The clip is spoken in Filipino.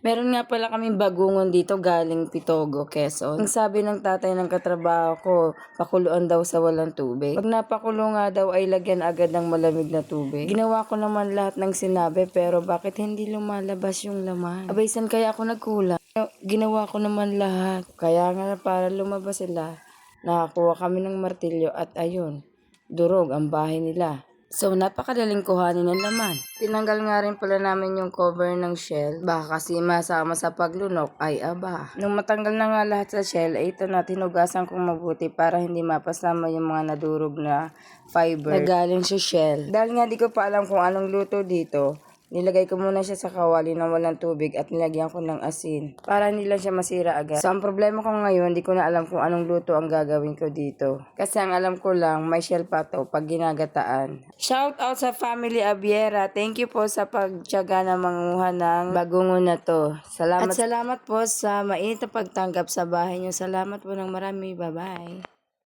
Meron nga pala kaming bagungon dito galing Pitogo, Quezon. Ang sabi ng tatay ng katrabaho ko, pakuluan daw sa walang tubig. Pag napakulo nga daw ay lagyan agad ng malamig na tubig. Ginawa ko naman lahat ng sinabi pero bakit hindi lumalabas yung laman? Abay, san kaya ako nagkulang? Ginawa ko naman lahat. Kaya nga para lumabas sila, nakakuha kami ng martilyo at ayun, durog ang bahay nila. So, napakadaling kuhanin ng laman. Tinanggal nga rin pala namin yung cover ng shell. Baka kasi masama sa paglunok, ay aba. Nung matanggal na nga lahat sa shell, ay ito na, tinugasan kong mabuti para hindi mapasama yung mga nadurog na fiber na galing sa shell. Dahil nga di ko pa alam kung anong luto dito, nilagay ko muna siya sa kawali na walang tubig at nilagyan ko ng asin para hindi lang siya masira agad. So, ang problema ko ngayon, di ko na alam kung anong luto ang gagawin ko dito. Kasi ang alam ko lang, may shell pa to pag ginagataan. Shout out sa family Abiera. Thank you po sa pagtiyaga na manguha ng bagungon na to. Salamat. At salamat po sa mainit na pagtanggap sa bahay niyo. Salamat po ng marami. Bye-bye.